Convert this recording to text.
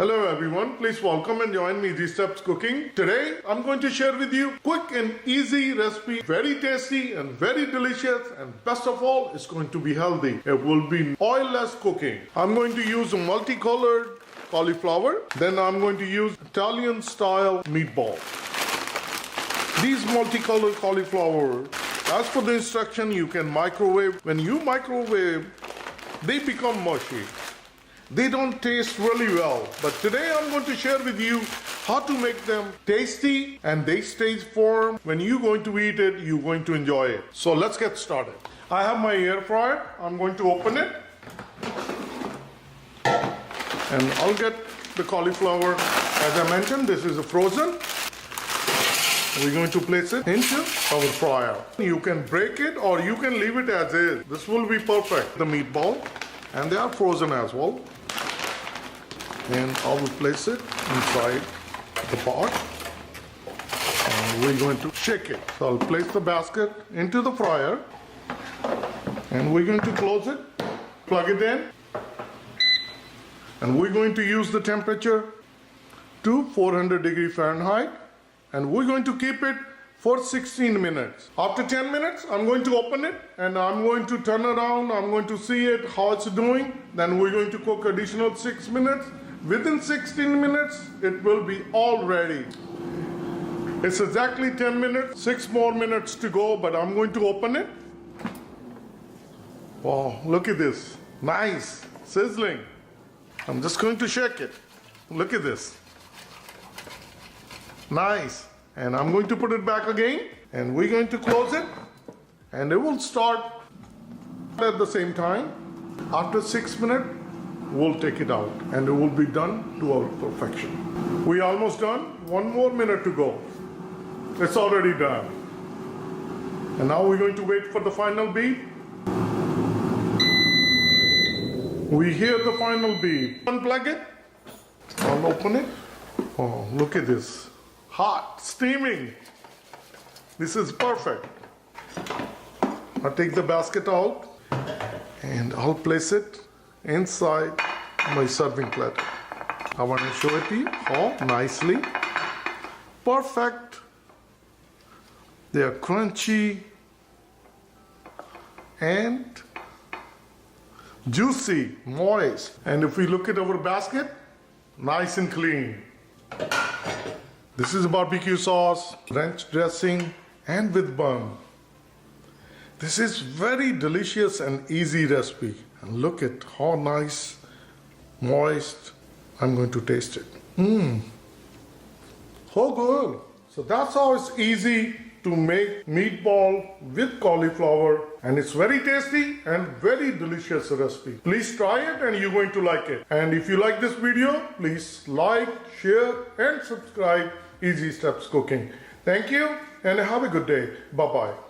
Hello everyone, please welcome and join me Easy Steps Cooking. Today I'm going to share with you quick and easy recipe, very tasty and very delicious, and best of all it's going to be healthy. It will be oilless cooking. I'm going to use a multicolored cauliflower, then I'm going to use Italian style meatball. These multicolored cauliflower, as for the instruction, you can microwave. When you microwave, they become mushy. They don't taste really well, but today I'm going to share with you how to make them tasty and they stay firm. When you're going to eat it, you're going to enjoy it. So let's get started. I have my air fryer. I'm going to open it. And I'll get the cauliflower. As I mentioned, this is a frozen. We're going to place it into our fryer. You can break it or you can leave it as is. This will be perfect. The meatball, and they are frozen as well. And I will place it inside the pot. And we're going to shake it. So I'll place the basket into the fryer. And we're going to close it, plug it in. And we're going to use the temperature to 400 degrees Fahrenheit. And we're going to keep it for 16 minutes. After 10 minutes, I'm going to open it and I'm going to turn around. I'm going to see it, how it's doing. Then we're going to cook additional 6 minutes. Within 16 minutes, it will be all ready. It's exactly 10 minutes, 6 more minutes to go, but I'm going to open it. Wow, look at this. Nice, sizzling. I'm just going to shake it. Look at this. Nice. And I'm going to put it back again, and we're going to close it, and it will start at the same time. After 6 minutes, we'll take it out, and it will be done to our perfection. We're almost done. 1 more minute to go. It's already done. And now we're going to wait for the final beep. We hear the final beep. Unplug it. I'll open it. Oh, look at this. Hot, steaming. This is perfect. I'll take the basket out and I'll place it inside my serving platter. I want to show it to you how nicely. Perfect. They are crunchy and juicy, moist. And if we look at our basket, nice and clean. This is barbecue sauce, ranch dressing, and with bun. This is very delicious and easy recipe. And look at how nice, moist. I'm going to taste it. So good. So that's how it's easy to make meatball with cauliflower. And it's very tasty and very delicious recipe. Please try it and you're going to like it. And if you like this video, please like, share, and subscribe Easy Steps Cooking. Thank you and have a good day. Bye-bye.